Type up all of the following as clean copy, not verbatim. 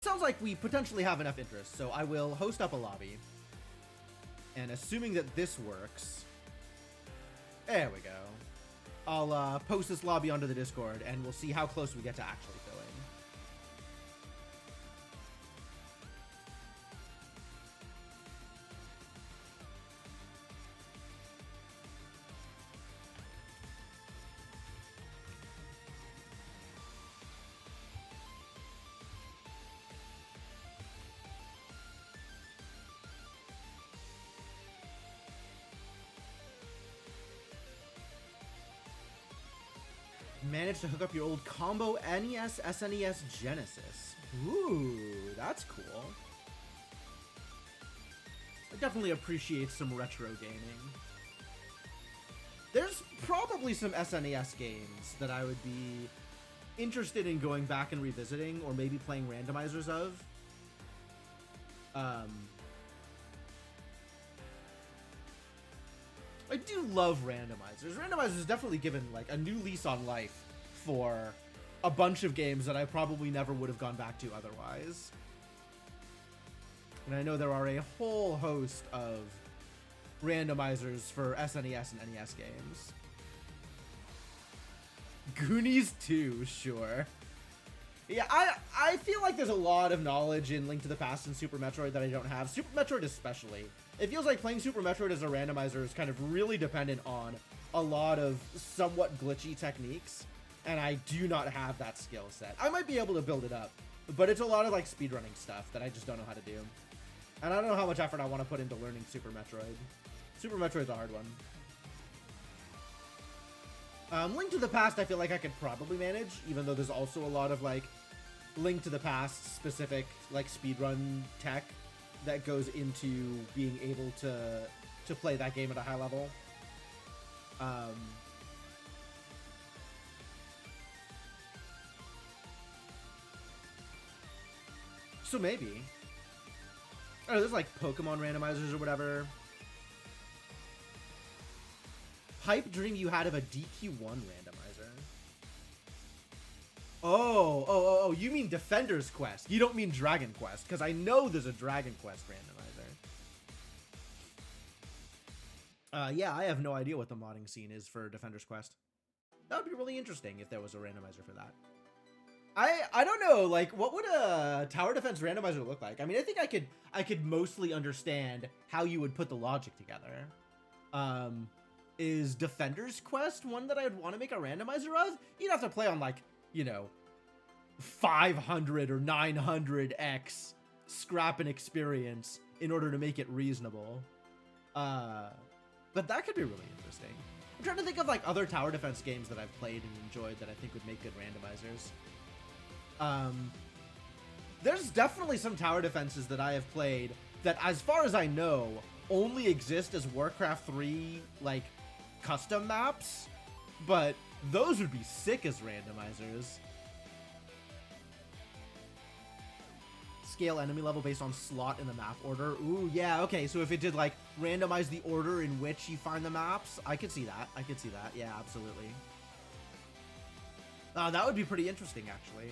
Sounds like we potentially have enough interest, so I will host up a lobby. And assuming that this works, there we go. I'll post this lobby onto the Discord, and we'll see how close we get to actually filling. Managed to hook up your old combo NES, SNES, Genesis. Ooh, that's cool. I definitely appreciate some retro gaming. There's probably some SNES games that I would be interested in going back and revisiting, or maybe playing randomizers of. I do love randomizers. Randomizers definitely given like a new lease on life for a bunch of games that I probably never would have gone back to otherwise. And I know there are a whole host of randomizers for SNES and NES games. Goonies 2, sure. Yeah, I feel like there's a lot of knowledge in Link to the Past and Super Metroid that I don't have. Super Metroid especially. It feels like playing Super Metroid as a randomizer is kind of really dependent on a lot of somewhat glitchy techniques, and I do not have that skill set. I might be able to build it up, but it's a lot of like speedrunning stuff that I just don't know how to do. And I don't know how much effort I want to put into learning Super Metroid. Super Metroid's a hard one. Link to the Past I feel like I could probably manage, even though there's also a lot of like Link to the Past specific like speedrun tech that goes into being able to play that game at a high level. So maybe. Oh, there's like Pokemon randomizers or whatever. Pipe dream you had of a DQ1 randomizer. Oh, you mean Defender's Quest. You don't mean Dragon Quest, because I know there's a Dragon Quest randomizer. Yeah, I have no idea what the modding scene is for Defender's Quest. That would be really interesting if there was a randomizer for that. I don't know, like, what would a tower defense randomizer look like? I mean, I think I could mostly understand how you would put the logic together. Is Defender's Quest one that I'd want to make a randomizer of? You'd have to play on, like, you know, 500 or 900x scrap and experience in order to make it reasonable. But that could be really interesting. I'm trying to think of, like, other tower defense games that I've played and enjoyed that I think would make good randomizers. There's definitely some tower defenses that I have played that, as far as I know, only exist as Warcraft 3, like, custom maps, but those would be sick as randomizers. Scale enemy level based on slot in the map order. Ooh, yeah, okay, so if it did, like, randomize the order in which you find the maps, I could see that. I could see that. Yeah, absolutely. That would be pretty interesting, actually.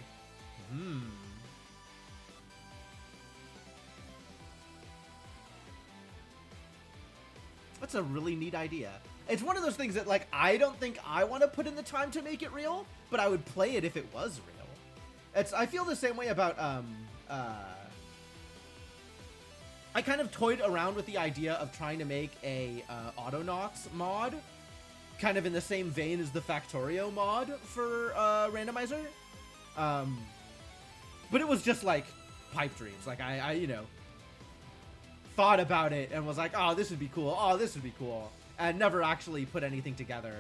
That's a really neat idea. It's one of those things that, like, I don't think I want to put in the time to make it real, but I would play it if it was real. I feel the same way about, I kind of toyed around with the idea of trying to make a, Autonauts mod, kind of in the same vein as the Factorio mod for, randomizer. But it was just, like, pipe dreams. Like, I you know, thought about it and was like, oh, this would be cool. Oh, this would be cool. And never actually put anything together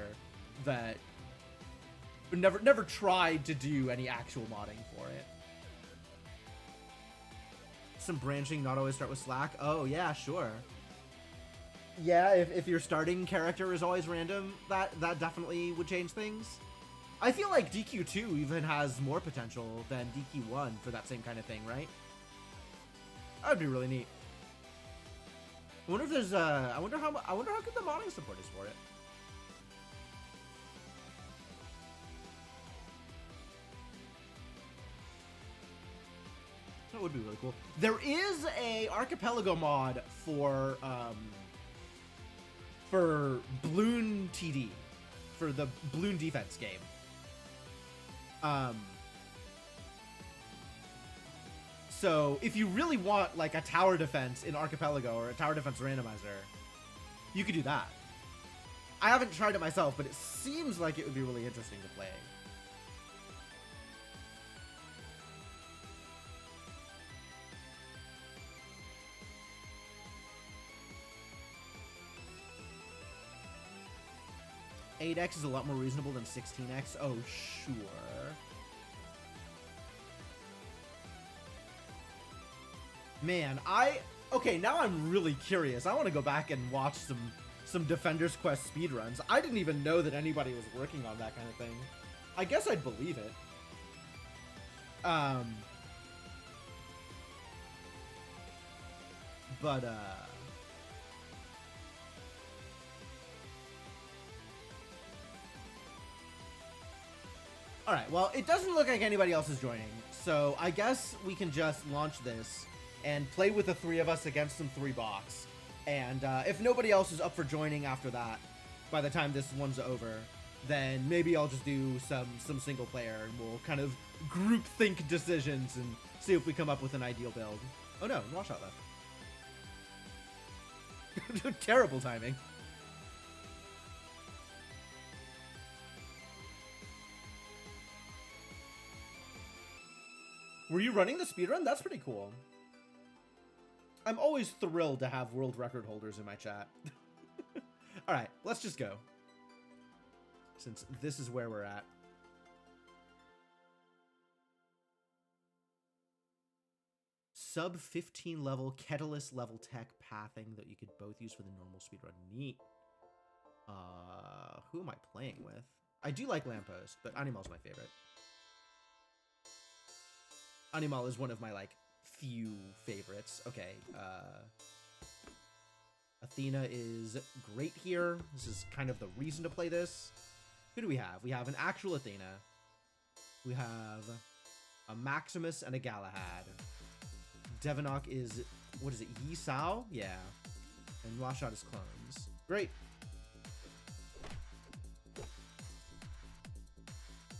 that... Never tried to do any actual modding for it. Some branching, not always start with Slack. Oh, yeah, sure. Yeah, if your starting character is always random, that definitely would change things. I feel like DQ2 even has more potential than DQ1 for that same kind of thing, right? That would be really neat. I wonder if there's I wonder how good the modding support is for it. That would be really cool. There is a Archipelago mod for Bloon TD, for the Bloon Defense game. So if you really want like a tower defense in Archipelago or a tower defense randomizer, you could do that. I haven't tried it myself, but it seems like it would be really interesting to play. $8X is a lot more reasonable than 16X. Oh, sure. Man, okay, now I'm really curious. I want to go back and watch some Defender's Quest speedruns. I didn't even know that anybody was working on that kind of thing. I guess I'd believe it. But all right, well, it doesn't look like anybody else is joining, so I guess we can just launch this and play with the three of us against some 3-box. And if nobody else is up for joining after that, by the time this one's over, then maybe I'll just do some single player and we'll kind of group think decisions and see if we come up with an ideal build. Oh no, Washot left. Terrible timing. Were you running the speedrun? That's pretty cool. I'm always thrilled to have world record holders in my chat. All right, let's just go. Since this is where we're at. Sub 15 level, Ketalist level tech pathing that you could both use for the normal speedrun. Neat. Who am I playing with? I do like Lamppost, but Animal's my favorite. Animal is one of my, like, few favorites. Okay, Athena is great here. This is kind of the reason to play this. Who do we have? We have an actual Athena. We have a Maximus and a Galahad. Devonok is, what is it, Yi Sao? Yeah. And Washot is clones. Great.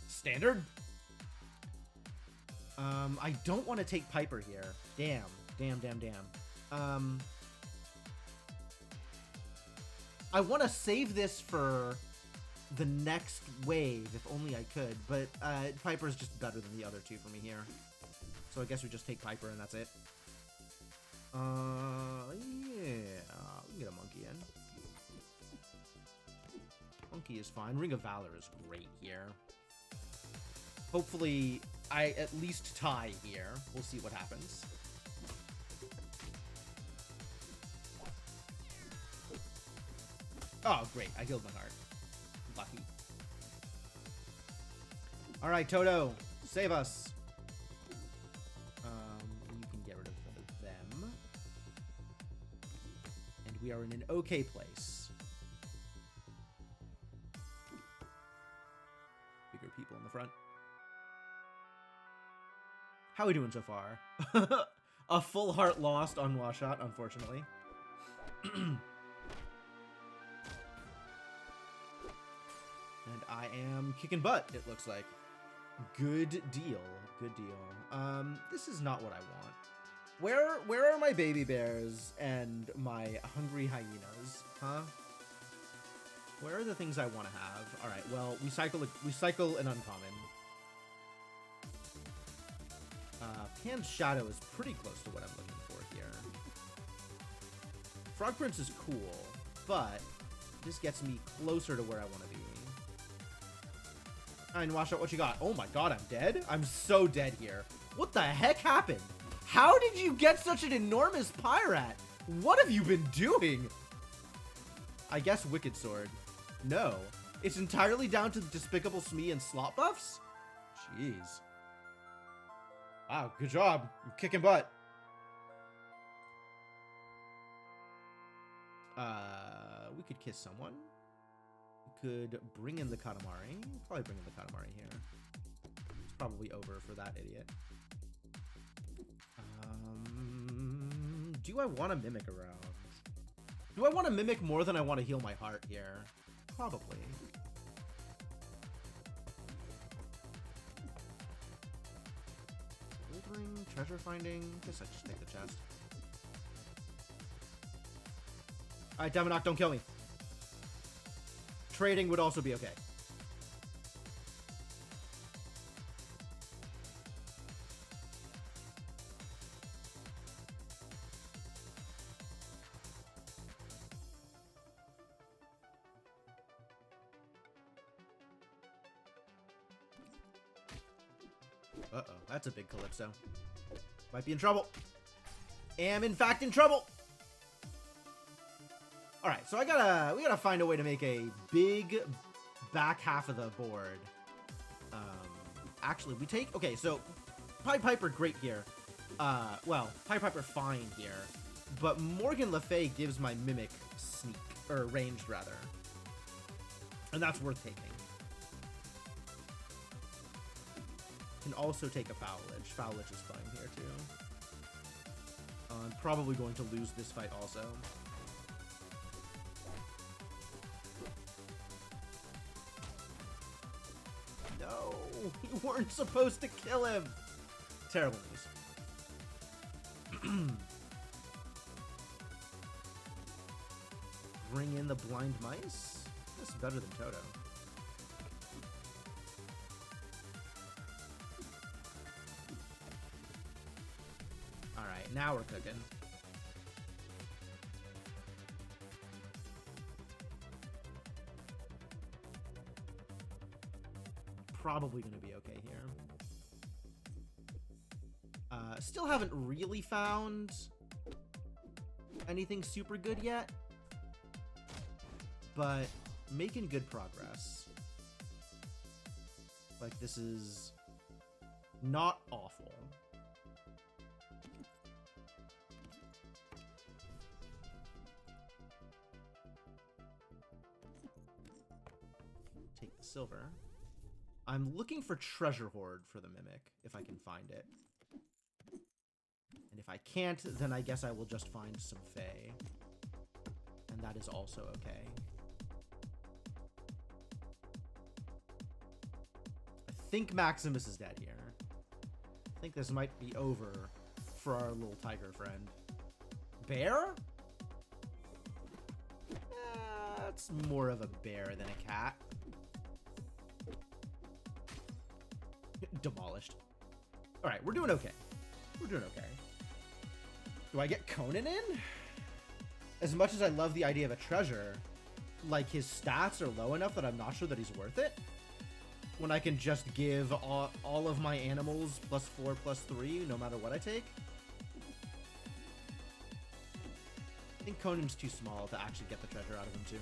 Standard? I don't want to take Piper here. Damn. I want to save this for the next wave, if only I could, but Piper's just better than the other two for me here. So I guess we just take Piper and that's it. Yeah, we can get a Monkey in. Monkey is fine. Ring of Valor is great here. Hopefully, I at least tie here. We'll see what happens. Oh, great. I healed my heart. Lucky. All right, Toto. Save us. You can get rid of them. And we are in an okay place. Bigger people in the front. How are we doing so far? A full heart lost on Washot, unfortunately. And I am kicking butt, it looks like. Good deal. Good deal. This is not what I want. Where are my baby bears and my hungry hyenas? Huh? Where are the things I want to have? All right, well, we cycle an uncommon. Pan's Shadow is pretty close to what I'm looking for here. Frog Prince is cool, but this gets me closer to where I want to be. And watch out what you got. Oh my god, I'm dead? I'm so dead here. What the heck happened? How did you get such an enormous Pyrat? What have you been doing? I guess Wicked Sword. No. It's entirely down to the Despicable Smee and slot buffs? Jeez. Wow, good job. You're kicking butt. We could kiss someone. We could bring in the Katamari. Probably bring in the Katamari here. It's probably over for that idiot. do I want to Mimic around? Do I want to Mimic more than I want to heal my heart here? Probably. Wildering, treasure finding. Guess I just take the chest. Alright, Damanok, don't kill me. Trading would also be okay. Uh-oh, that's a big Calypso. Might be in trouble. Am in fact in trouble. All right, so we gotta find a way to make a big back half of the board. Actually, we take, okay, so Pied Piper great here. Well, Pied Piper fine here, but Morgan Le Fay gives my Mimic sneak, or ranged rather, and that's worth taking. Can also take a Foulage. Foulage is fine here too. I'm probably going to lose this fight also. No, you weren't supposed to kill him. Terrible news. Bring in the Blind Mice. This is better than Toto. All right, now we're cooking. Probably going to be okay here. Still haven't really found anything super good yet, but making good progress. Like, this is not awful. Take the silver. I'm looking for Treasure Hoard for the Mimic, if I can find it. And if I can't, then I guess I will just find some Fae. And that is also okay. I think Maximus is dead here. I think this might be over for our little tiger friend. Bear? It's more of a bear than a cat. Demolished. All right, we're doing okay. We're doing okay. Do I get Conan in? As much as I love the idea of a treasure, like, his stats are low enough that I'm not sure that he's worth it. When I can just give all of my animals +4, +3, no matter what I take. I think Conan's too small to actually get the treasure out of him, too.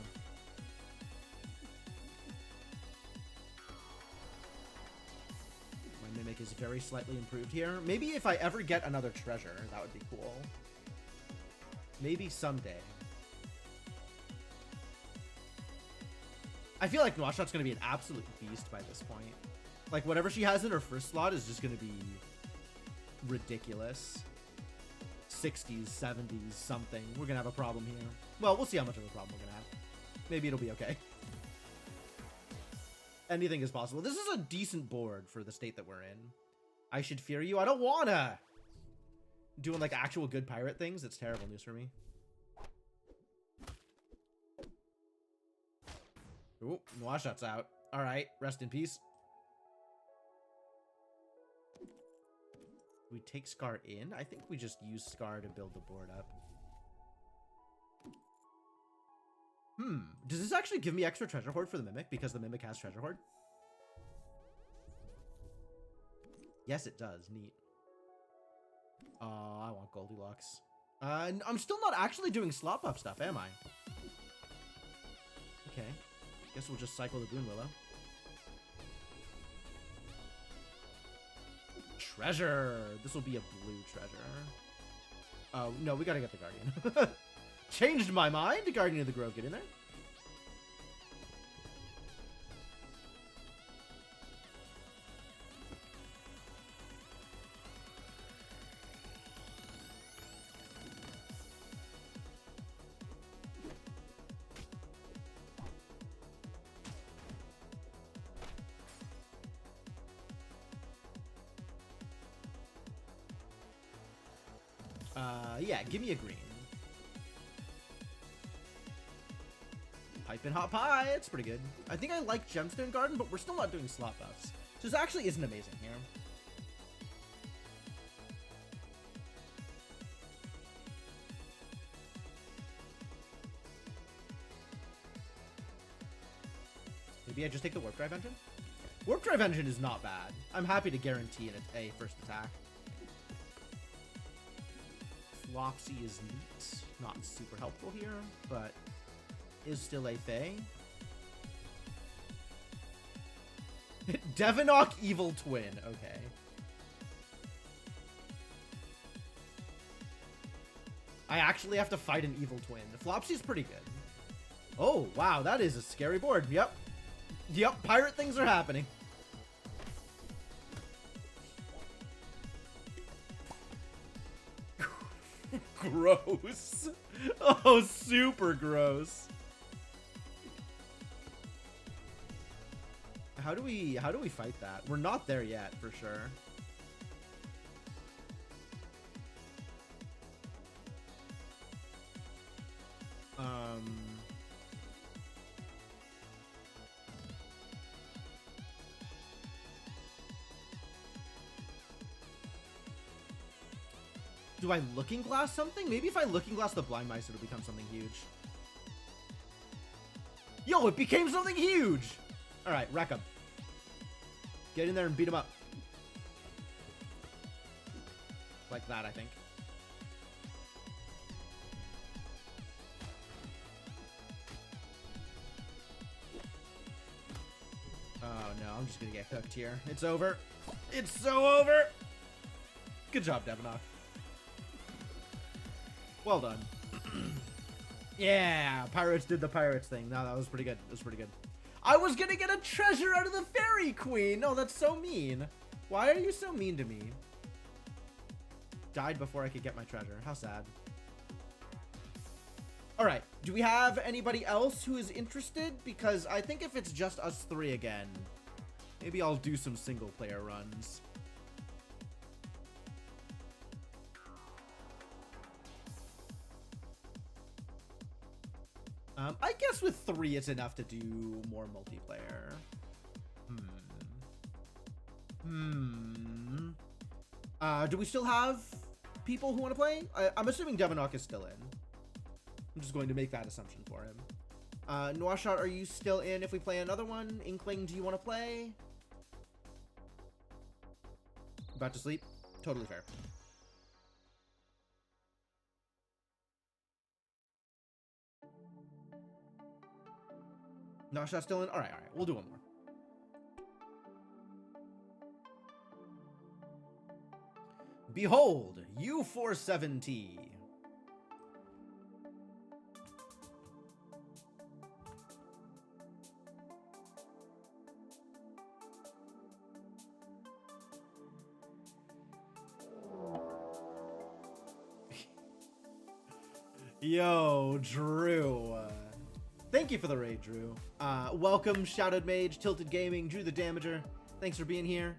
My Mimic is very slightly improved here. Maybe if I ever get another treasure, that would be cool. Maybe someday. I feel like Nwashot's going to be an absolute beast by this point. Like, whatever she has in her first slot is just going to be ridiculous. 60s, 70s, something. We're going to have a problem here. Well, we'll see how much of a problem we're going to have. Maybe it'll be okay. Anything is possible. This is a decent board for the state that we're in. I should fear you. I don't wanna. Doing like actual good pirate things. It's terrible news for me. Ooh, Nwashot's out. All right, rest in peace. We take Scar in. I think we just use Scar to build the board up. Does this actually give me extra Treasure Hoard for the Mimic because the Mimic has Treasure Hoard? Yes, it does. Neat. I want Goldilocks. I'm still not actually doing slot buff stuff, am I? Okay. Guess we'll just cycle the Boon Willow. Treasure! This will be a blue treasure. Oh, no, we gotta get the Guardian. Changed my mind. Guardian of the Grove, get in there. Yeah, give me a green. Pipe and Hot Pie, it's pretty good. I think I like Gemstone Garden, but we're still not doing slot buffs. So this actually isn't amazing here. Maybe I just take the Warp Drive Engine? Warp Drive Engine is not bad. I'm happy to guarantee a first attack. Flopsy is neat. Not super helpful here, but is still a Fae. Devonok Evil Twin. Okay. I actually have to fight an Evil Twin. Flopsy's pretty good. Oh, wow. That is a scary board. Yep. Yep. Pirate things are happening. Gross. Oh, super gross. How do we fight that? We're not there yet, for sure. Do I Looking Glass something? Maybe if I Looking Glass the Blind Mice, it'll become something huge. Yo, it became something huge! Alright, wreck him. Get in there and beat him up. Like that, I think. Oh no, I'm just gonna get hooked here. It's over. It's so over! Good job, Devonok. Well done. Yeah, Pirates did the Pirates thing. No, that was pretty good. That was pretty good. I was gonna get a treasure out of the Fairy Queen. No, that's so mean. Why are you so mean to me? Died before I could get my treasure. How sad. All right. Do we have anybody else who is interested? Because I think if it's just us three again, maybe I'll do some single player runs. I guess with 3, it's enough to do more multiplayer. Do we still have people who want to play? I'm assuming Devonok is still in. I'm just going to make that assumption for him. Noirshot, are you still in if we play another one? Inkling, do you want to play? About to sleep? Totally fair. Noirshot still in? Alright, alright. We'll do one more. Behold, U47T. Yo, Drew. Thank you for the raid, Drew. Welcome, Shadowed Mage, Tilted Gaming, Drew the Damager. Thanks for being here.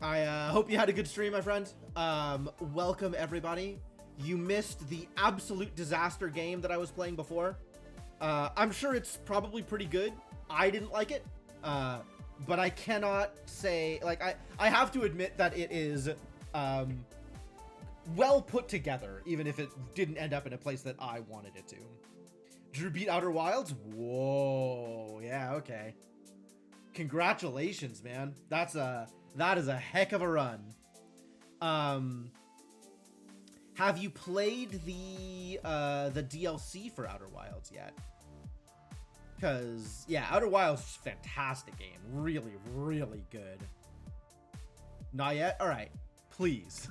I hope you had a good stream, my friend. Welcome, everybody. You missed the absolute disaster game that I was playing before. I'm sure it's probably pretty good. I didn't like it. But I cannot say... Like, I have to admit that it is... well put together, even if it didn't end up in a place that I wanted it to. Drew beat Outer Wilds? Whoa. Yeah, okay. Congratulations, man. That is a heck of a run. Have you played the DLC for Outer Wilds yet? Because, yeah, Outer Wilds is a fantastic game. Really, really good. Not yet? Alright. Please.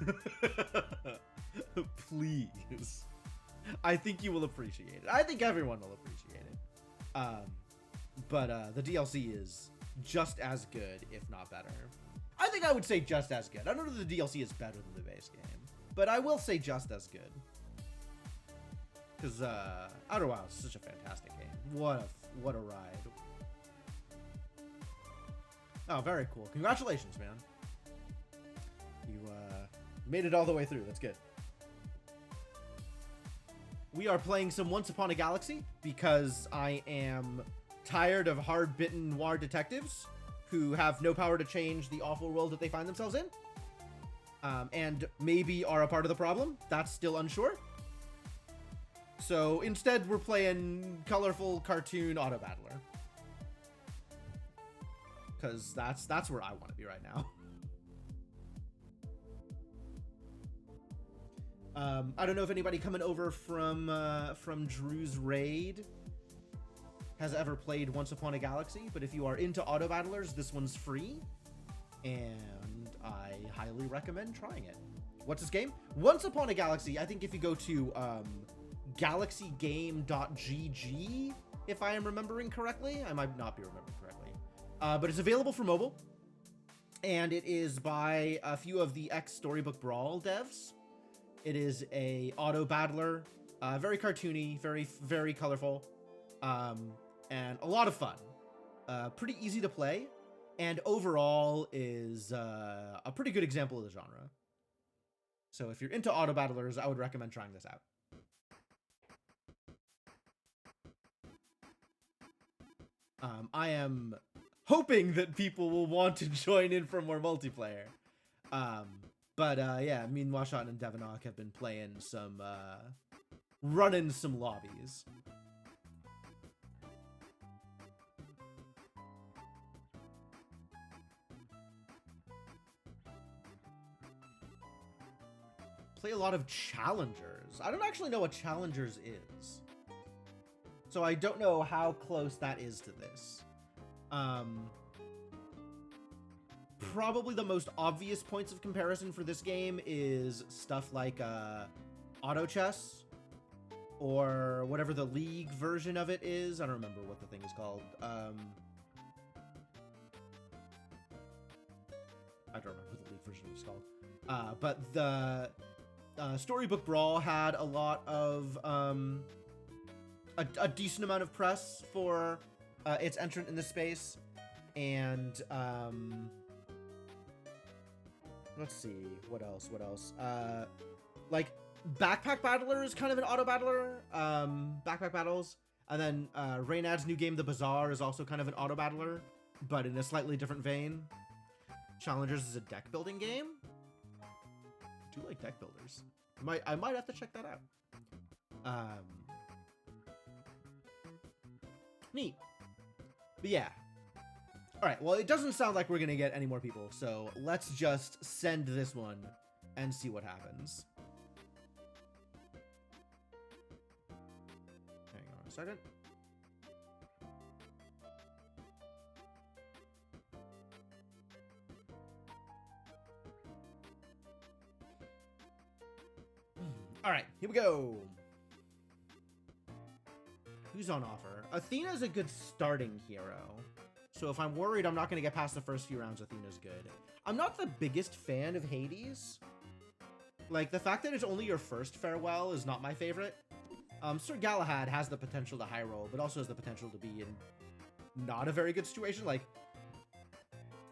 Please. I think you will appreciate it. I think everyone will appreciate it. But the DLC is just as good, if not better. I think I would say just as good. I don't know if the DLC is better than the base game, but I will say just as good. Because Outer Wilds is such a fantastic game. What a ride. Oh, very cool. Congratulations, man. Made it all the way through. That's good. We are playing some Once Upon a Galaxy because I am tired of hard-bitten noir detectives who have no power to change the awful world that they find themselves in. And maybe are a part of the problem. That's still unsure. So instead, we're playing colorful cartoon auto battler. Because that's where I want to be right now. I don't know if anybody coming over from Drew's raid has ever played Once Upon a Galaxy, but if you are into auto battlers, this one's free, and I highly recommend trying it. What's this game? Once Upon a Galaxy. I think if you go to galaxygame.gg, if I am remembering correctly, I might not be remembering correctly, but it's available for mobile, and it is by a few of the ex-Storybook Brawl devs. It is a auto battler, very cartoony, very colorful, and a lot of fun. Pretty easy to play, and overall is a pretty good example of the genre. So if you're into auto battlers, I would recommend trying this out. I am hoping that people will want to join in for more multiplayer. But yeah, me and Washot and Devanok have been playing some, running some lobbies. Play a lot of Challengers. I don't actually know what Challengers is. So I don't know how close that is to this. Probably the most obvious points of comparison for this game is stuff like Auto Chess, or whatever the League version of it is. I don't remember what the thing is called. I don't remember what the League version is called. But the Storybook Brawl had a lot of a decent amount of press for its entrant in the space, and let's see, what else? Like, Backpack Battler is kind of an auto battler, Backpack Battles, and then Reynad's new game, The Bazaar, is also kind of an auto battler, but in a slightly different vein. Challengers is a deck building game. I do like deck builders. I might have to check that out. Neat. But yeah. Alright, well, it doesn't sound like we're gonna get any more people, so let's just send this one and see what happens. Hang on a second. Alright, here we go. Who's on offer? Athena's a good starting hero. So if I'm worried I'm not going to get past the first few rounds, Athena's good. I'm not the biggest fan of Hades. Like, the fact that it's only your first farewell is not my favorite. Sir Galahad has the potential to high roll, but also has the potential to be in not a very good situation. Like,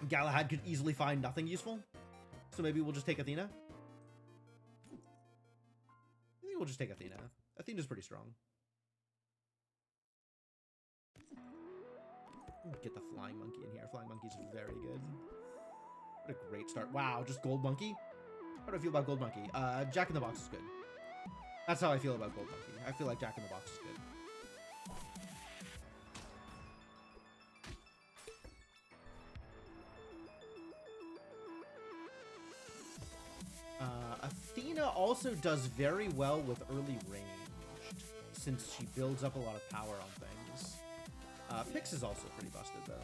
Galahad could easily find nothing useful. So maybe we'll just take Athena. I think we'll just take Athena. Athena's pretty strong. Get the Flying Monkey in here. Flying Monkey's very good. What a great start. Wow, just Gold Monkey? How do I feel about Gold Monkey? Jack in the Box is good. That's how I feel about Gold Monkey. I feel like Jack in the Box is good. Athena also does very well with early ranged, since she builds up a lot of power on things. Pix is also pretty busted, though.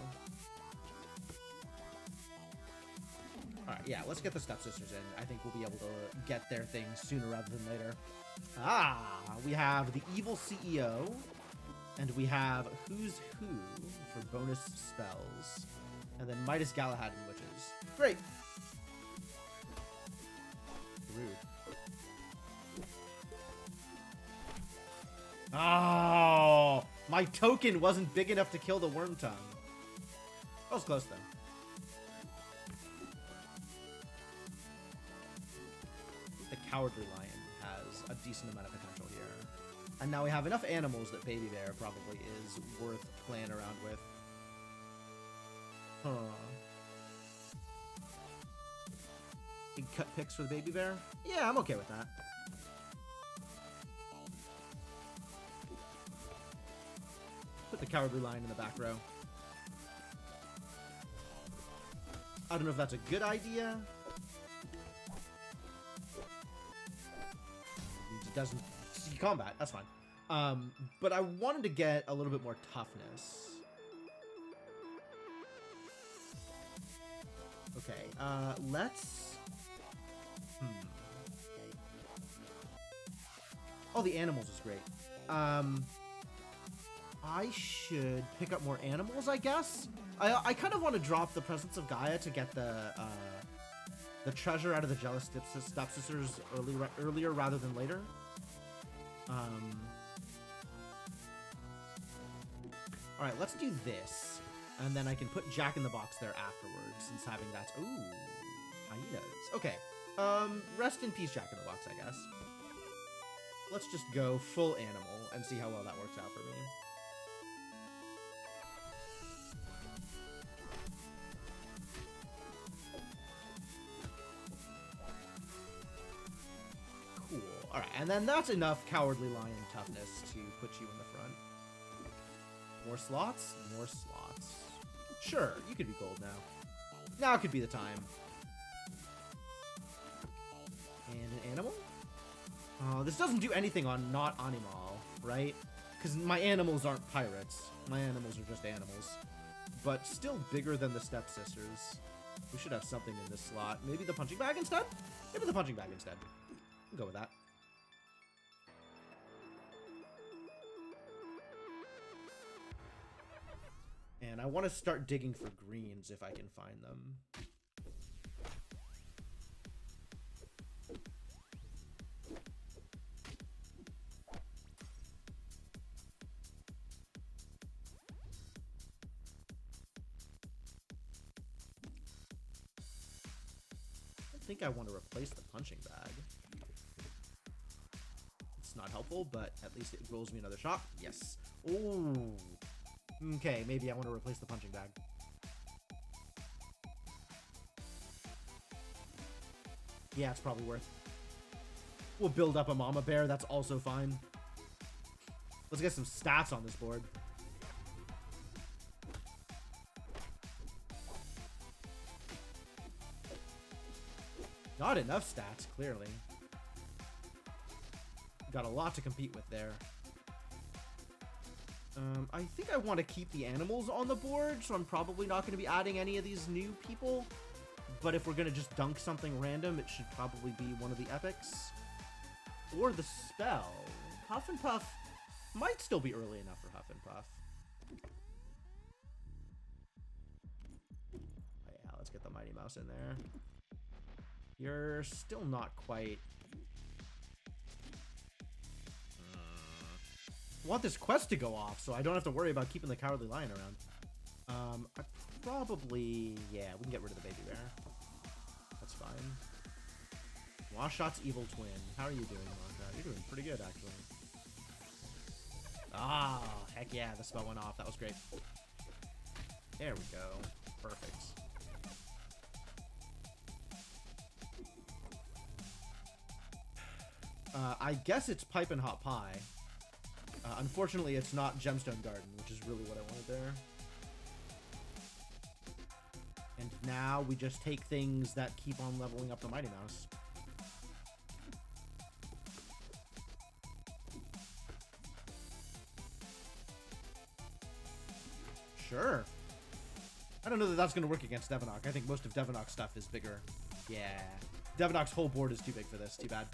Alright, yeah, let's get the Stepsisters in. I think we'll be able to get their things sooner rather than later. Ah, we have the Evil CEO, and we have Who's Who for bonus spells, and then Midas Galahad and Witches. Great! Rude. Oh, my token wasn't big enough to kill the Worm Tongue. That was close, though. Cowardly Lion has a decent amount of potential here. And now we have enough animals that Baby Bear probably is worth playing around with. Huh. Big cut picks for the Baby Bear? Yeah, I'm okay with that. Put the Cowardly Lion in the back row. I don't know if that's a good idea. He doesn't see combat. That's fine. But I wanted to get a little bit more toughness. Okay, let's... Oh, the animals is great. I should pick up more animals, I guess. I kind of want to drop the Presence of Gaia to get the treasure out of the Jealous Stepsisters earlier rather than later. Alright, let's do this. And then I can put Jack in the Box there afterwards, since having that... Ooh, hyenas. Okay. Rest in peace, Jack in the Box, I guess. Let's just go full animal and see how well that works out for me. Cool. Alright, and then that's enough Cowardly Lion toughness to put you in the front. More slots? More slots. Sure, you could be gold now. Now could be the time. And an animal? Oh, this doesn't do anything on not animal, right? Because my animals aren't pirates. My animals are just animals. But still bigger than the Stepsisters. We should have something in this slot. Maybe the punching bag instead? Maybe the punching bag instead. We'll go with that. And I want to start digging for greens if I can find them. I think I want to replace the punching bag. It's not helpful, but at least it rolls me another shot. Yes. Ooh. Okay, maybe I want to replace the punching bag. Yeah, it's probably worth. We'll build up a mama bear. That's also fine. Let's get some stats on this board. Not enough stats, clearly. Got a lot to compete with there. I think I want to keep the animals on the board, so I'm probably not going to be adding any of these new people. But if we're going to just dunk something random, it should probably be one of the epics. Or the spell. Huff and Puff might still be early enough for Huff and Puff. Oh yeah, let's get the Mighty Mouse in there. You're still not quite... I want this quest to go off, so I don't have to worry about keeping the Cowardly Lion around. I probably... Yeah, we can get rid of the Baby Bear. That's fine. Washot's Evil Twin. How are you doing, Washot? You're doing pretty good, actually. Ah, heck yeah, the spell went off. That was great. There we go. Perfect. I guess it's Pipin' Hot Pie. Unfortunately, it's not Gemstone Garden, which is really what I wanted there. And now we just take things that keep on leveling up the Mighty Mouse. Sure. I don't know that that's going to work against Devonok. I think most of Devonok's stuff is bigger. Yeah. Devonok's whole board is too big for this. Too bad.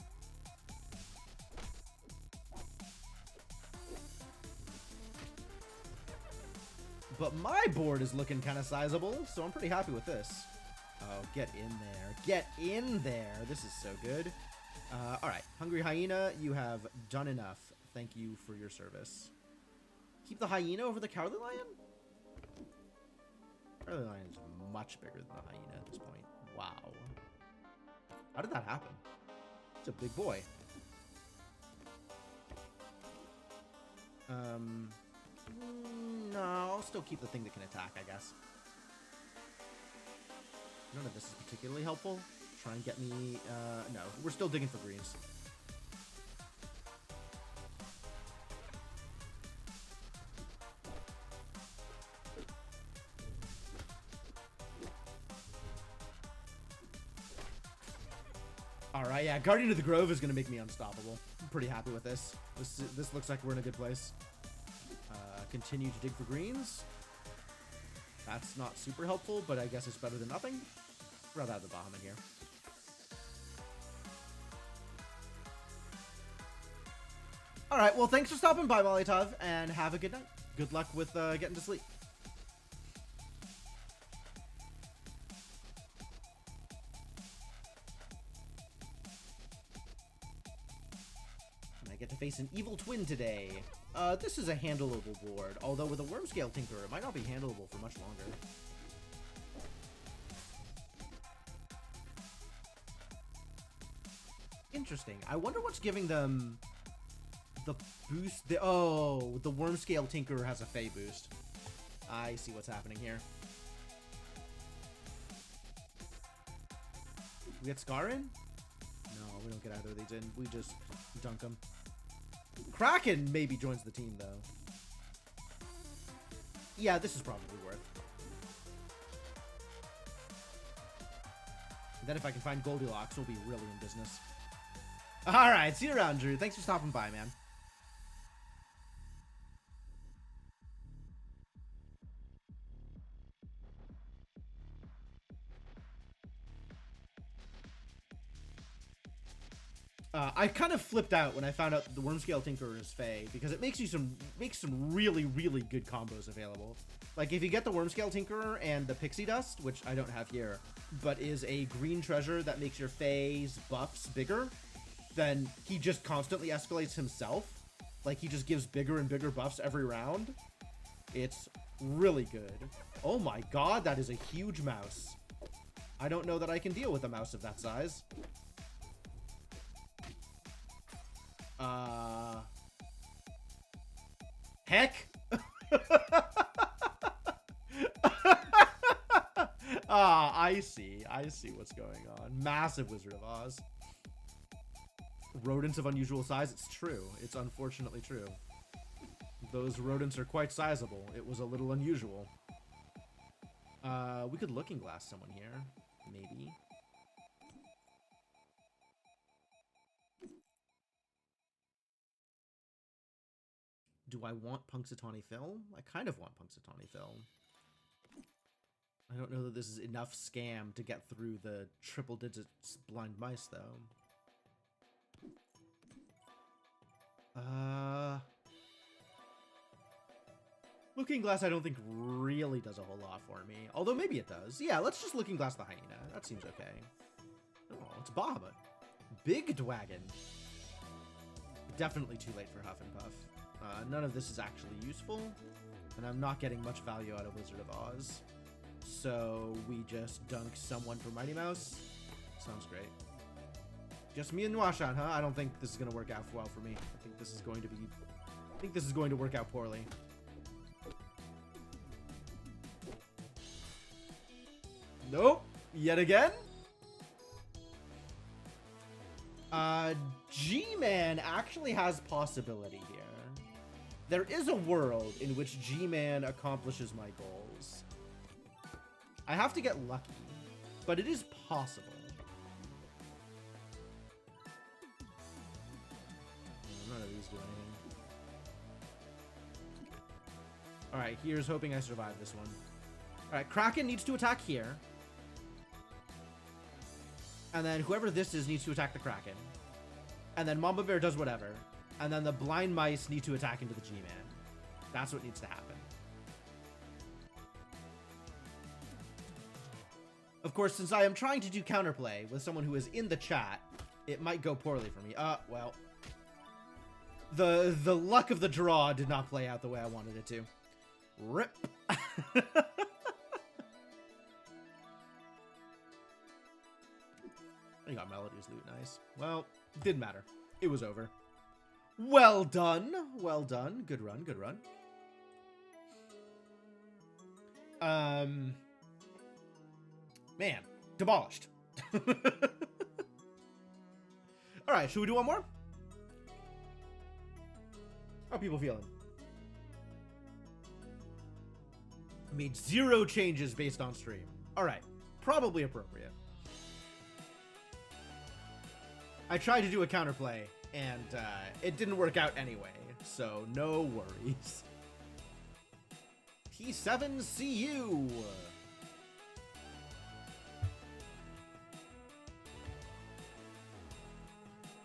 But my board is looking kind of sizable, so I'm pretty happy with this. Oh, get in there. Get in there. This is so good. All right. Hungry Hyena, you have done enough. Thank you for your service. Keep the Hyena over the Cowardly Lion? Cowardly Lion is much bigger than the Hyena at this point. Wow. How did that happen? He's a big boy. No, I'll still keep the thing that can attack, I guess. None of this is particularly helpful. Try and get me, no, we're still digging for greens. Alright, yeah, Guardian of the Grove is going to make me unstoppable. I'm pretty happy with this. This looks like we're in a good place. Continue to dig for greens. That's not super helpful, but I guess it's better than nothing. I'd rather have the Bahamut here. Alright, well, thanks for stopping by, Molotov, and have a good night. Good luck with getting to sleep. And I get to face an evil twin today. This is a handleable board, although with a Wormscale Tinkerer, it might not be handleable for much longer. Interesting. I wonder what's giving them the boost. Oh, the Wormscale Tinkerer has a Fey boost. I see what's happening here. We get Scar in? No, we don't get either of these in. We just dunk them. Kraken maybe joins the team, though. Yeah, this is probably worth. And then if I can find Goldilocks, we'll be really in business. Alright, see you around, Drew. Thanks for stopping by, man. I kind of flipped out when I found out the Wormscale Tinkerer is Fey, because it makes some really, really good combos available. Like, if you get the Wormscale Tinkerer and the Pixie Dust, which I don't have here, but is a green treasure that makes your Fey's buffs bigger, then he just constantly escalates himself. Like, he just gives bigger and bigger buffs every round. It's really good. Oh my god, that is a huge mouse. I don't know that I can deal with a mouse of that size. Heck? I see what's going on. Massive Wizard of Oz. Rodents of unusual size, it's true. It's unfortunately true. Those rodents are quite sizable. It was a little unusual. We could Looking Glass someone here. Maybe. Do I want Punxsutawney Phil? I kind of want Punxsutawney Phil. I don't know that this is enough scam to get through the triple digits blind mice, though. Looking Glass I don't think really does a whole lot for me. Although maybe it does. Yeah, let's just Looking Glass the Hyena. That seems okay. Oh, it's Bahamut. Big Dwagon. Definitely too late for Huff and Puff. None of this is actually useful, and I'm not getting much value out of Wizard of Oz. So we just dunk someone for Mighty Mouse. Sounds great. Just me and Nwashan, huh? I don't think this is going to work out well for me. I think this is going to work out poorly. Nope. Yet again? G-Man actually has possibility here. There is a world in which G-Man accomplishes my goals. I have to get lucky, but it is possible. None of these do anything. Alright, here's hoping I survive this one. Alright, Kraken needs to attack here. And then whoever this is needs to attack the Kraken. And then Mamba Bear does whatever. And then the blind mice need to attack into the G-Man. That's what needs to happen. Of course, since I am trying to do counterplay with someone who is in the chat, it might go poorly for me. Well. The luck of the draw did not play out the way I wanted it to. RIP. You got Melody's loot, nice. Well, didn't matter. It was over. Well done. Well done. Good run, good run. Man, demolished. Alright, should we do one more? How are people feeling? Made 0 changes based on stream. Alright, probably appropriate. I tried to do a counterplay, and it didn't work out anyway, so no worries. T7CU!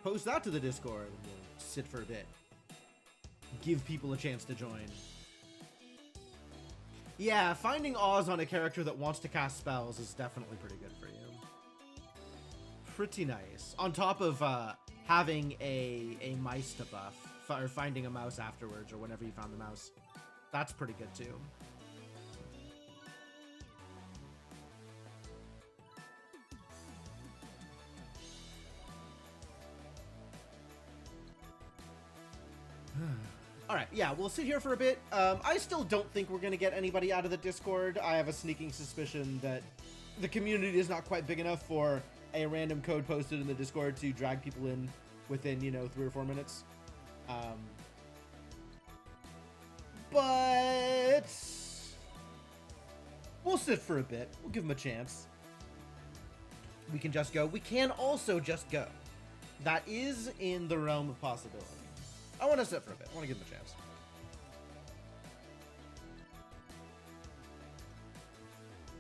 Post that to the Discord. We'll sit for a bit. Give people a chance to join. Yeah, finding Oz on a character that wants to cast spells is definitely pretty good for you. Pretty nice. On top of having a mice to buff, or finding a mouse afterwards, or whenever you found the mouse. That's pretty good too. Alright, yeah, we'll sit here for a bit. I still don't think we're going to get anybody out of the Discord. I have a sneaking suspicion that the community is not quite big enough for a random code posted in the Discord to drag people in within, 3 or 4 minutes. But we'll sit for a bit. We'll give them a chance. We can just go. We can also just go. That is in the realm of possibility. I want to sit for a bit. I want to give them a chance.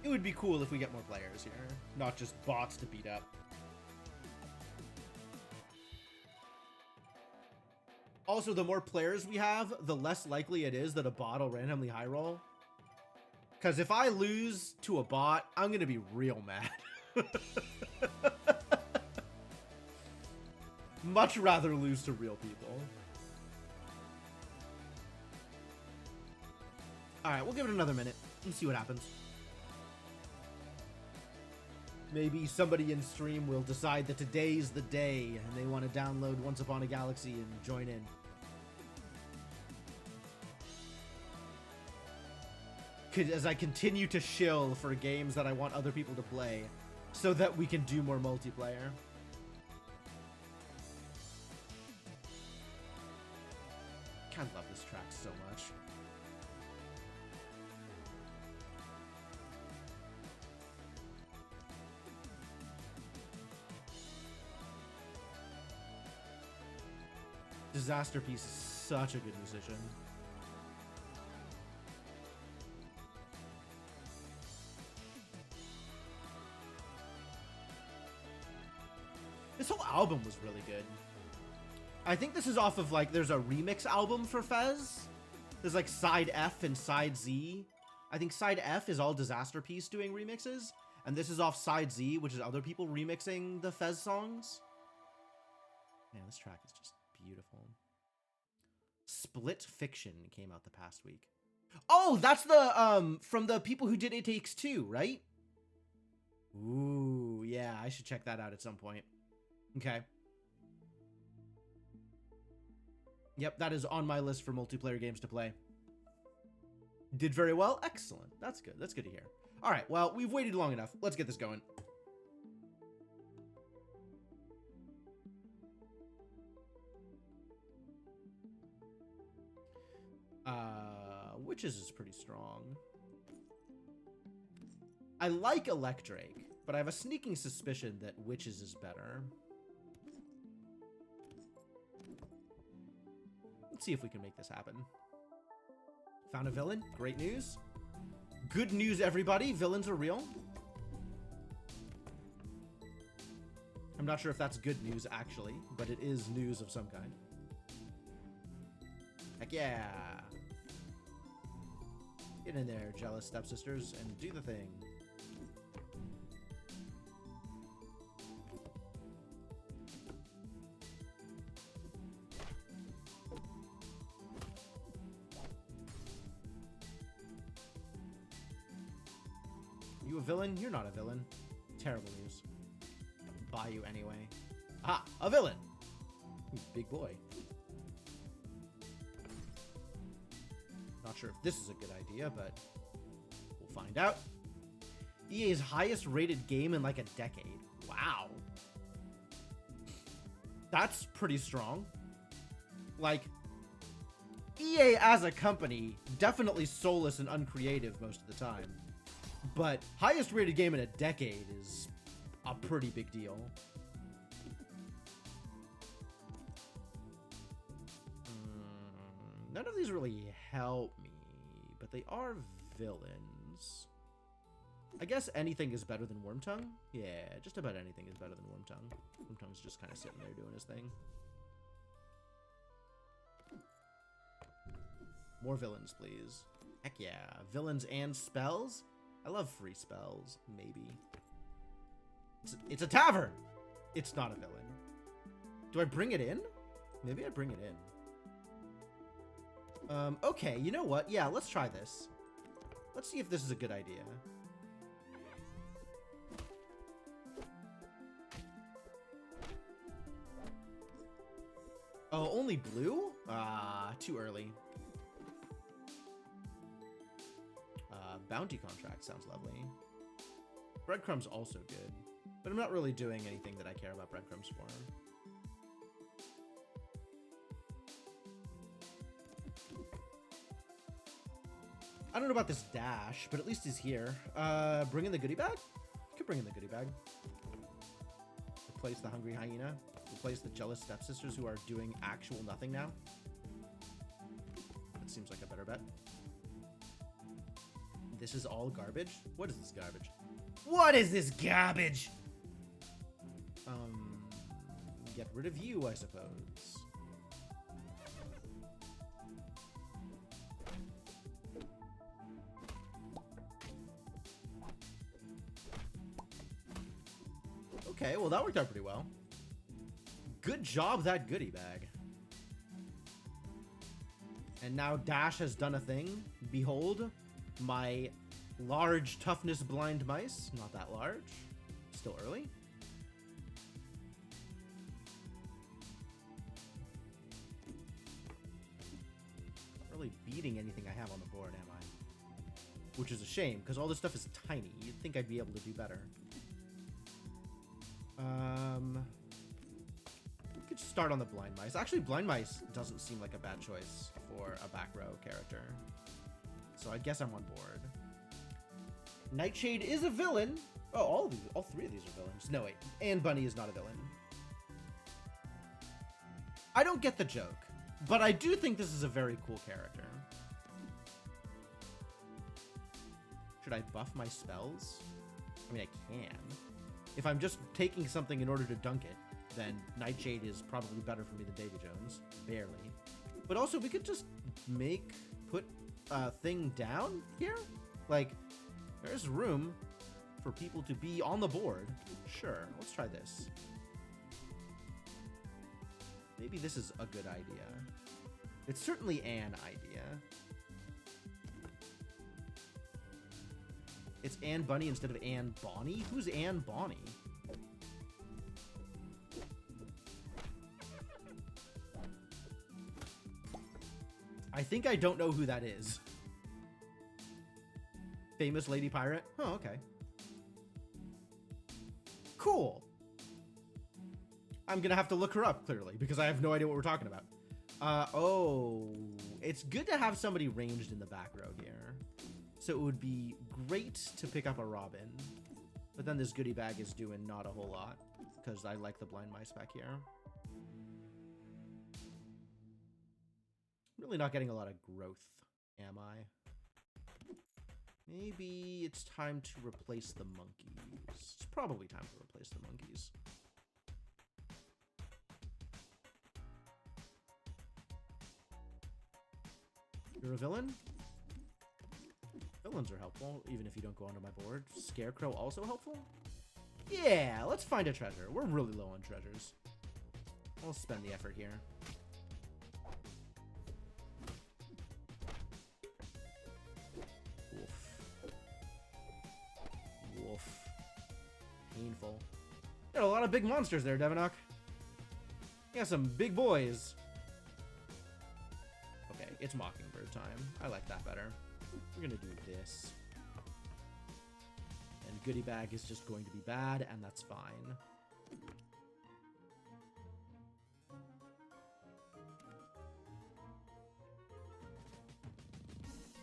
It would be cool if we get more players here, not just bots to beat up. Also, the more players we have, the less likely it is that a bot will randomly high roll. Because if I lose to a bot, I'm going to be real mad. Much rather lose to real people. Alright, we'll give it another minute and see what happens. Maybe somebody in stream will decide that today's the day and they want to download Once Upon a Galaxy and join in. As I continue to shill for games that I want other people to play so that we can do more multiplayer. I love this track so much. Disaster Piece is such a good musician. This whole album was really good. I think this is off of, like, there's a remix album for Fez. There's, like, Side F and Side Z. I think Side F is all Disaster Piece doing remixes. And this is off Side Z, which is other people remixing the Fez songs. Man, this track is just beautiful. Split Fiction came out the past week. Oh, that's the, from the people who did It Takes Two, right? Ooh, yeah, I should check that out at some point. Okay. Yep, that is on my list for multiplayer games to play. Did very well? Excellent. That's good. That's good to hear. All right, well, we've waited long enough. Let's get this going. Witches is pretty strong. I like Electrake, but I have a sneaking suspicion that Witches is better. Let's see if we can make this happen. Found a villain. Great news. Good news, everybody. Villains are real. I'm not sure if that's good news, actually, but it is news of some kind. Heck yeah. Get in there, jealous stepsisters, and do the thing. You a villain? You're not a villain. Terrible news. Bye, buy you anyway. Ah, a villain. Big boy. Not sure if this is a good idea, but we'll find out. EA's highest rated game in like a decade. Wow. That's pretty strong. Like, EA as a company, definitely soulless and uncreative most of the time. But highest rated game in a decade is a pretty big deal. None of these really help me, but they are villains. I guess anything is better than Wormtongue? Yeah, just about anything is better than Wormtongue. Wormtongue's just kind of sitting there doing his thing. More villains, please. Heck yeah. Villains and spells? I love free spells. Maybe. It's a tavern! It's not a villain. Do I bring it in? Maybe I bring it in. Okay, you know what? Yeah, let's try this. Let's see if this is a good idea. Oh, only blue? Ah, too early. Bounty contract sounds lovely. Breadcrumbs also good, but I'm not really doing anything that I care about breadcrumbs for. I don't know about this dash, but at least he's here. Bring in the goodie bag? Could bring in the goodie bag. Replace the hungry hyena. Replace the jealous stepsisters who are doing actual nothing now. That seems like a better bet. This is all garbage? What is this garbage? What is this garbage? Get rid of you, I suppose. Okay, well that worked out pretty well. Good job, that goodie bag. And now Dash has done a thing. Behold, my large toughness blind mice. Not that large. Still early. Not really beating anything I have on the board, am I? Which is a shame, because all this stuff is tiny. You'd think I'd be able to do better. We could start on the blind mice. Actually, blind mice doesn't seem like a bad choice for a back row character. So I guess I'm on board. Nightshade is a villain. Oh, all three of these are villains. No, wait. Anne Bunny is not a villain. I don't get the joke, but I do think this is a very cool character. Should I buff my spells? I mean, I can. If I'm just taking something in order to dunk it, then Nightshade is probably better for me than Davy Jones. Barely. But also, we could just put a thing down here. Like, there's room for people to be on the board. Sure, let's try this. Maybe this is a good idea. It's certainly an idea. It's Anne Bunny instead of Anne Bonny? Who's Anne Bonny? I think I don't know who that is. Famous lady pirate? Oh, okay. Cool. I'm gonna have to look her up, clearly, because I have no idea what we're talking about. Oh, it's good to have somebody ranged in the back row here. So it would be great to pick up a Robin. But then this goodie bag is doing not a whole lot, because I like the blind mice back here. Really not getting a lot of growth, am I? Maybe it's time to replace the monkeys. It's probably time to replace the monkeys. You're a villain? Villains are helpful, even if you don't go onto my board. Scarecrow also helpful? Yeah, let's find a treasure. We're really low on treasures. I'll spend the effort here. Woof. Woof. Painful. There are a lot of big monsters there, Devonok. You got some big boys. Okay, it's Mockingbird time. I like that better. We're gonna do this. And Goodie Bag is just going to be bad, and that's fine.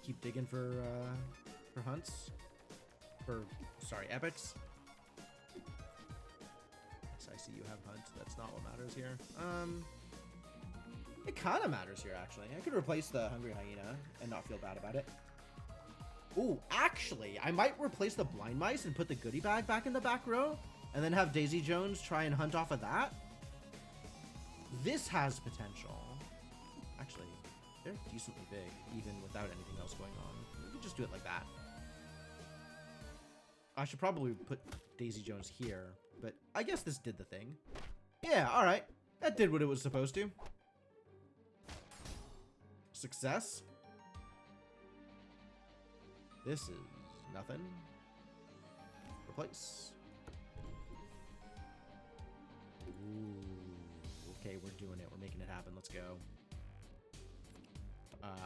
Keep digging for hunts. Sorry, epics. Yes, I see you have hunts. That's not what matters here. It kind of matters here, actually. I could replace the Hungry Hyena and not feel bad about it. Ooh, actually, I might replace the Blind Mice and put the Goodie Bag back in the back row, and then have Daisy Jones try and hunt off of that. This has potential. Actually, they're decently big, even without anything else going on. We could just do it like that. I should probably put Daisy Jones here, but I guess this did the thing. Yeah, alright. That did what it was supposed to. Success. This is nothing. Replace. Ooh. Okay, we're doing it. We're making it happen. Let's go.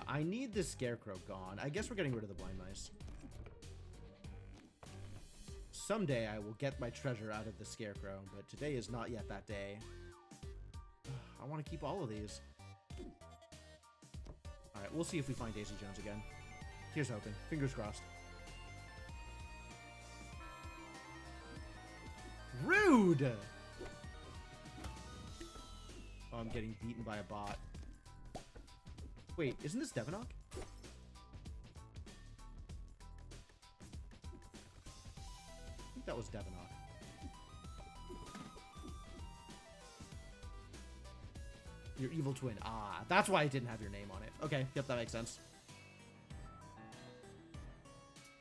I need this Scarecrow gone. I guess we're getting rid of the Blind Mice. Someday I will get my treasure out of the Scarecrow, but today is not yet that day. I want to keep all of these. Alright, we'll see if we find Daisy Jones again. Here's hoping. Fingers crossed. Rude! Oh, I'm getting beaten by a bot. Wait, isn't this Devonok? I think that was Devonok. Your evil twin. Ah, that's why I didn't have your name on it. Okay, yep, that makes sense.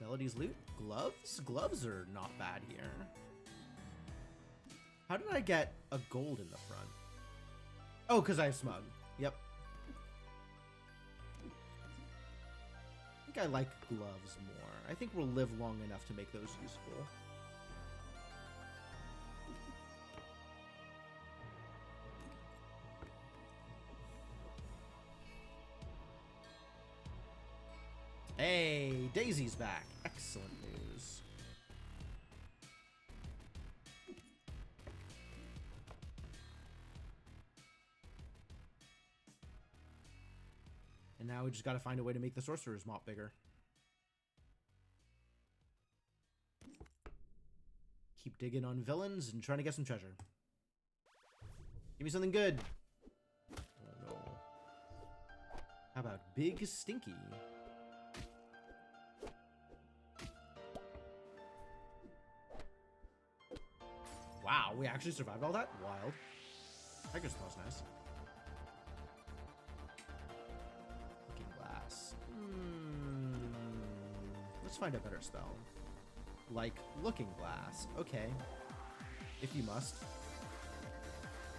Melody's loot? Gloves? Gloves are not bad here. How did I get a gold in the front? Oh, because I have Smug. Yep. I think I like gloves more. I think we'll live long enough to make those useful. Hey, Daisy's back. Excellent news. And now we just gotta find a way to make the Sorcerer's Mop bigger. Keep digging on villains and trying to get some treasure. Give me something good. Oh no. How about Big Stinky? Wow, we actually survived all that? Wild. Tiger smells nice. Looking Glass. Let's find a better spell. Like Looking Glass. Okay. If you must.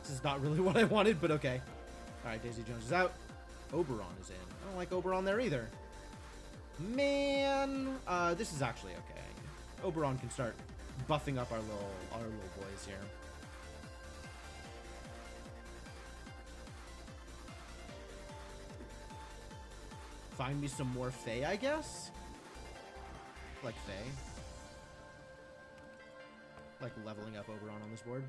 This is not really what I wanted, but okay. Alright, Daisy Jones is out. Oberon is in. I don't like Oberon there either. Man, this is actually okay. Oberon can start buffing up our little boys here. Find me some more Fae, I guess? Like Fae. Like leveling up Oberon on this board.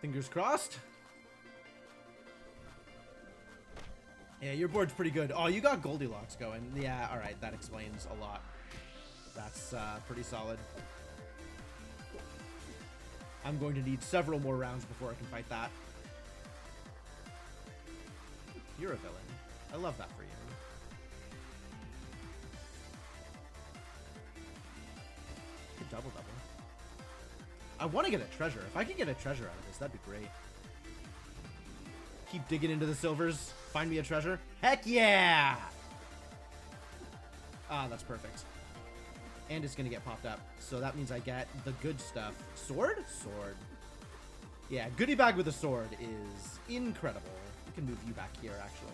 Fingers crossed. Yeah, your board's pretty good. Oh, you got Goldilocks going. Yeah, alright, that explains a lot. That's pretty solid. I'm going to need several more rounds before I can fight that. You're a villain. I love that for you. Good double. I want to get a treasure. If I could get a treasure out of this, that'd be great. Keep digging into the silvers. Find me a treasure. Heck yeah! Ah, that's perfect. And it's going to get popped up. So that means I get the good stuff. Sword? Sword. Yeah, goodie bag with a sword is incredible. We can move you back here, actually.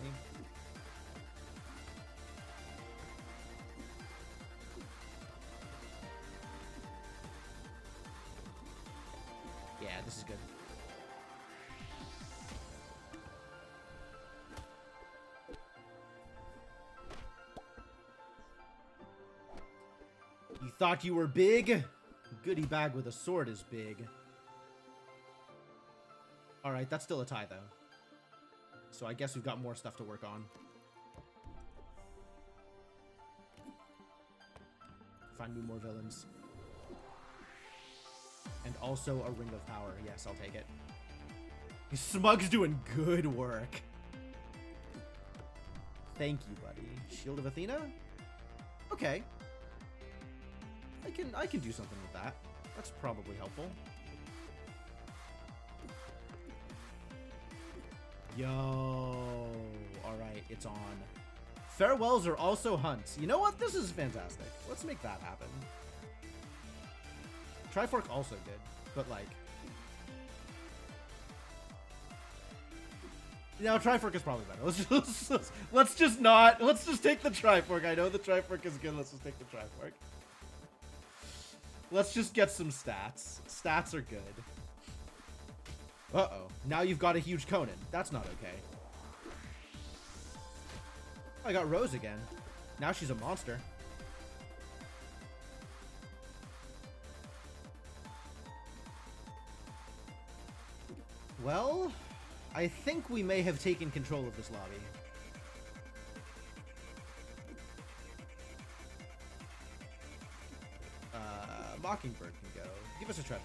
Yeah, this is good. You thought you were big? Goodie bag with a sword is big. Alright, that's still a tie, though. So I guess we've got more stuff to work on. Find me more villains. And also a Ring of Power. Yes, I'll take it. Smug's doing good work. Thank you, buddy. Shield of Athena? Okay. I can do something with that. That's probably helpful. Yo. Alright, it's on. Farewells are also hunts. You know what? This is fantastic. Let's make that happen. Trifork also good, but like... No, Trifork is probably better. Let's just not... Let's just take the Trifork. I know the Trifork is good. Let's just take the Trifork. Let's just get some stats. Stats are good. Uh-oh. Now you've got a huge Conan. That's not okay. I got Rose again. Now she's a monster. Well, I think we may have taken control of this lobby. Mockingbird can go. Give us a treasure.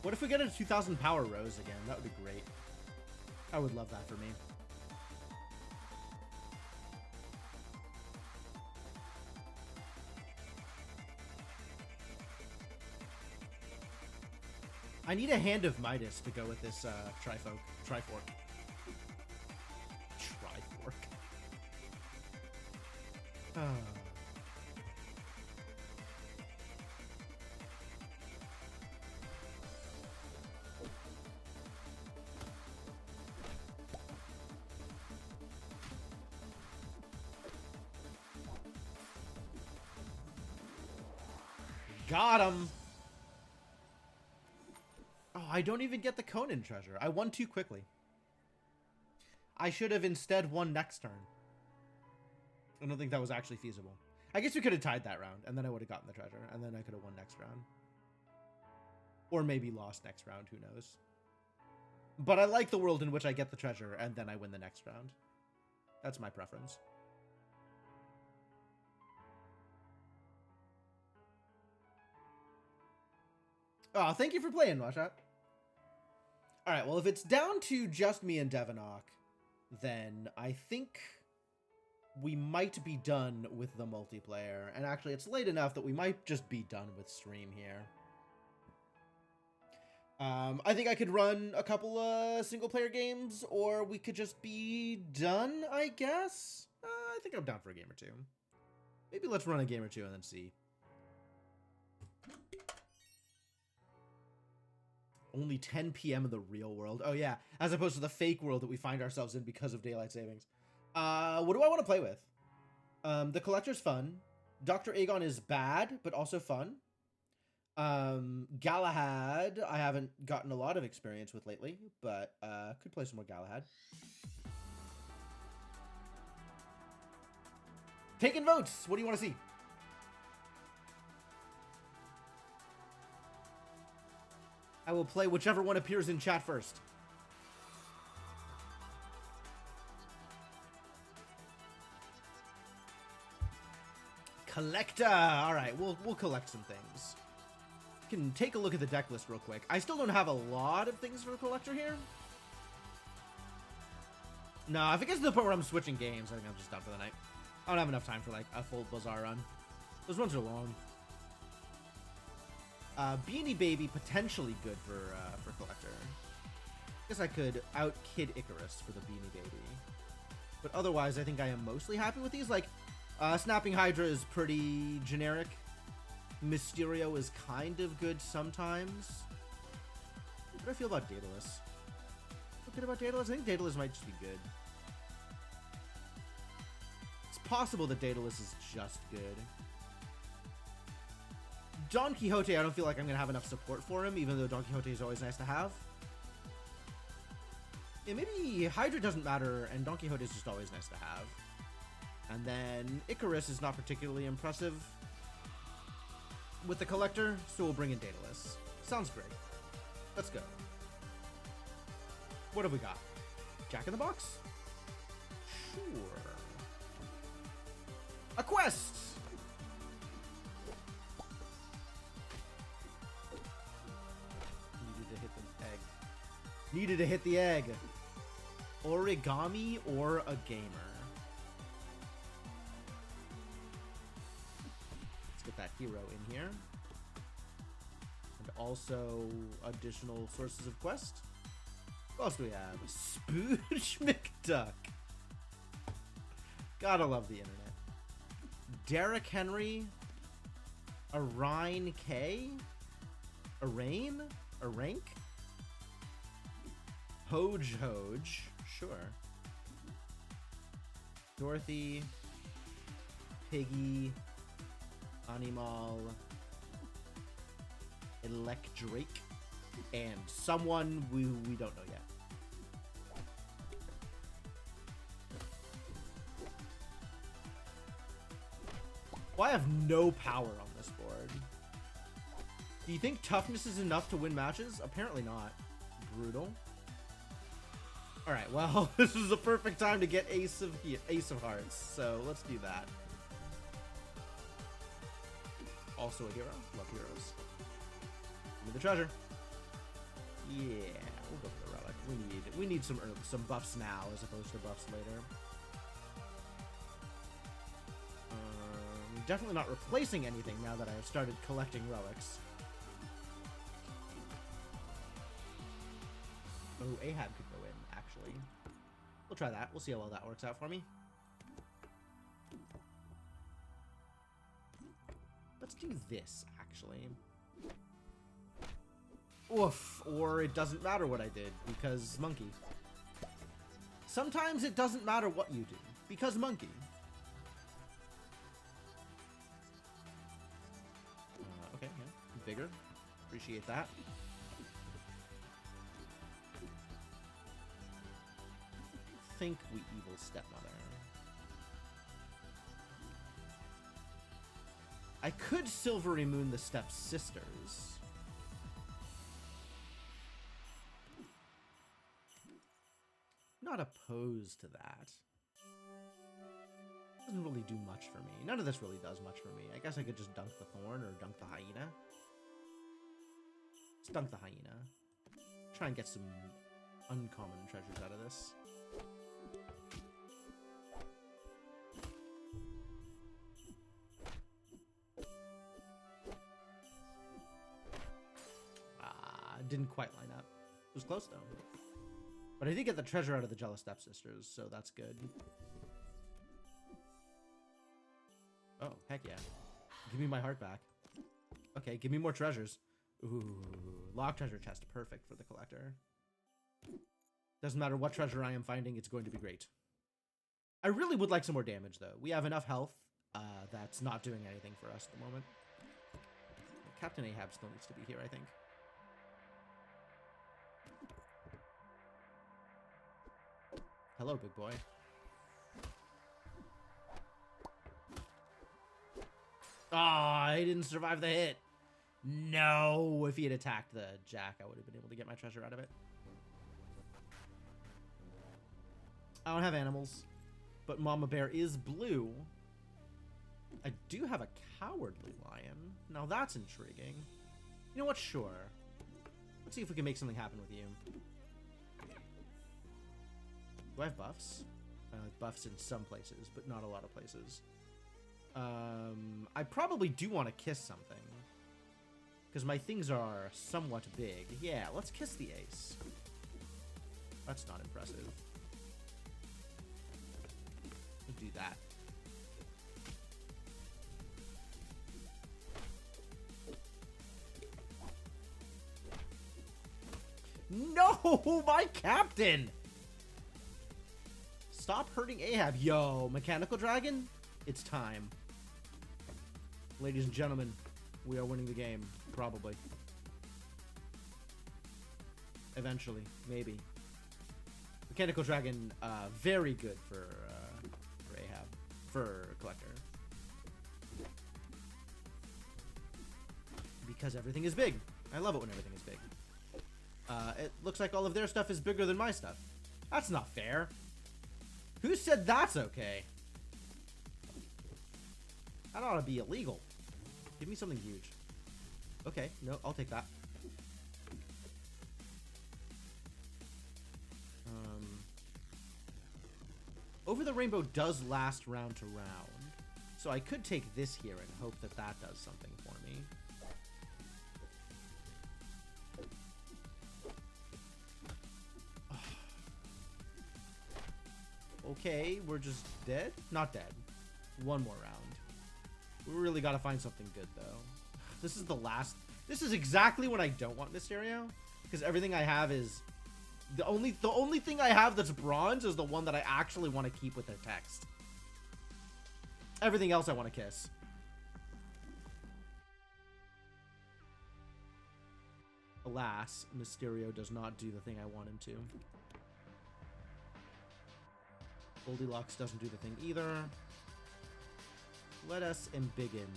What if we get a 2000 power Rose again? That would be great. I would love that for me. I need a Hand of Midas to go with this Trifork. Trifork. Oh. Got him. Oh, I don't even get the Conan treasure. I won too quickly. I should have instead won next turn. I don't think that was actually feasible. I guess we could have tied that round, and then I would have gotten the treasure, and then I could have won next round. Or maybe lost next round, who knows. But I like the world in which I get the treasure, and then I win the next round. That's my preference. Oh, thank you for playing, Washot. Alright, well, if it's down to just me and Devonok, then I think we might be done with the multiplayer. And actually, it's late enough that we might just be done with stream here. I think I could run a couple of single-player games, or we could just be done, I guess? I think I'm down for a game or two. Maybe let's run a game or two and then see. Only 10 p.m. in the real world. Oh, yeah. As opposed to the fake world that we find ourselves in because of daylight savings. What do I want to play with? The Collector's fun. Dr. Aegon is bad, but also fun. Galahad, I haven't gotten a lot of experience with lately, but could play some more Galahad. Taking votes. What do you want to see? I will play whichever one appears in chat first. Collector. All right, we'll collect some things. Can take a look at the deck list real quick. I still don't have a lot of things for a collector here. No, if it gets to the point where I'm switching games, I think I'm just done for the night. I don't have enough time for like a full Bazaar run. Those runs are long. Beanie Baby, potentially good for Collector. I guess I could out-Kid Icarus for the Beanie Baby. But otherwise, I think I am mostly happy with these. Like, Snapping Hydra is pretty generic. Mysterio is kind of good sometimes. What do I feel about Daedalus? Feel good about Daedalus? I think Daedalus might just be good. It's possible that Daedalus is just good. Don Quixote, I don't feel like I'm going to have enough support for him, even though Don Quixote is always nice to have. Yeah, maybe Hydra doesn't matter, and Don Quixote is just always nice to have. And then Icarus is not particularly impressive with the Collector, so we'll bring in Daedalus. Sounds great. Let's go. What have we got? Jack in the Box? Sure. A quest! Needed to hit the egg. Needed to hit the egg. Origami or a gamer? Let's get that hero in here. And also additional sources of quest. What else do we have? Spooge McDuck. Gotta love the internet. Derrick Henry. Arine K. Arain? Arank? Hoj. Sure. Dorothy. Piggy. Animal. Electric. And someone we don't know yet. Well, I have no power on this board. Do you think toughness is enough to win matches? Apparently not. Brutal. Alright, well, this is the perfect time to get Ace of Hearts, so let's do that. Also a hero. Love heroes. Give me the treasure. Yeah, we'll go for the relic. We need some buffs now as opposed to buffs later. Definitely not replacing anything now that I have started collecting relics. Oh, Ahab could go in, actually. We'll try that. We'll see how well that works out for me. Let's do this, actually. Oof, or it doesn't matter what I did, because monkey. Sometimes it doesn't matter what you do, because monkey. Okay, yeah, bigger. Appreciate that. Think we evil stepmother. I could Silvery Moon the stepsisters. Not opposed to that. Doesn't really do much for me. None of this really does much for me. I guess I could just dunk the thorn or dunk the hyena. Let's dunk the hyena. Try and get some uncommon treasures out of this. Didn't quite line up. It was close though. But I did get the treasure out of the Jealous Stepsisters, so that's good. Oh, heck yeah. Give me my heart back. Okay, give me more treasures. Ooh, lock treasure chest. Perfect for the collector. Doesn't matter what treasure I am finding, it's going to be great. I really would like some more damage, though. We have enough health that's not doing anything for us at the moment. Captain Ahab still needs to be here, I think. Hello, big boy. Ah, he didn't survive the hit. No, if he had attacked the Jack, I would have been able to get my treasure out of it. I don't have animals, but Mama Bear is blue. I do have a Cowardly Lion. Now that's intriguing. You know what? Sure. Let's see if we can make something happen with you. Do I have buffs? I like buffs in some places, but not a lot of places. I probably do want to kiss something. Because my things are somewhat big. Yeah, let's kiss the ace. That's not impressive. We'll do that. No, my captain! Stop hurting Ahab. Yo, Mechanical Dragon, it's time. Ladies and gentlemen, we are winning the game. Probably. Eventually. Maybe. Mechanical Dragon, very good for Ahab. For Collector. Because everything is big. I love it when everything is big. It looks like all of their stuff is bigger than my stuff. That's not fair. Who said that's okay? That ought to be illegal. Give me something huge. Okay, no, I'll take that. Over the Rainbow does last round to round. So I could take this here and hope that that does something for me. Okay, we're just dead? Not dead. One more round. We really gotta find something good, though. This is the last... This is exactly when I don't want Mysterio. Because everything I have is... The only thing I have that's bronze is the one that I actually want to keep with their text. Everything else I want to kiss. Alas, Mysterio does not do the thing I want him to. Goldilocks doesn't do the thing either. Let us embiggen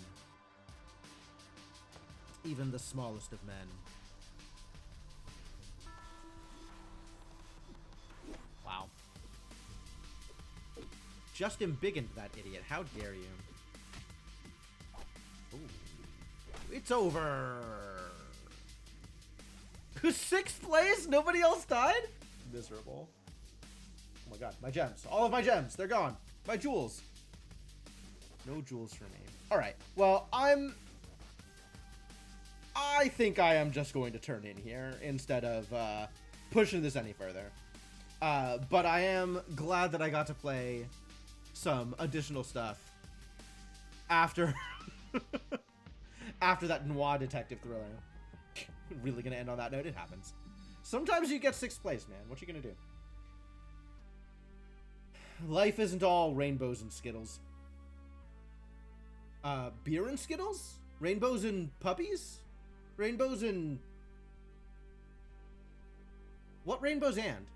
even the smallest of men. Wow. Just embiggened that idiot. How dare you? Ooh. It's over. 6th place? Nobody else died? Miserable. Oh my god, my gems. All of my gems. They're gone. My jewels. No jewels for me. Alright. Well, I think I am just going to turn in here instead of pushing this any further. But I am glad that I got to play some additional stuff after after that noir detective thriller. Really gonna end on that note? It happens. Sometimes you get 6th place, man. What you gonna do? Life isn't all rainbows and Skittles. Beer and Skittles? Rainbows and puppies? Rainbows and... What rainbows and?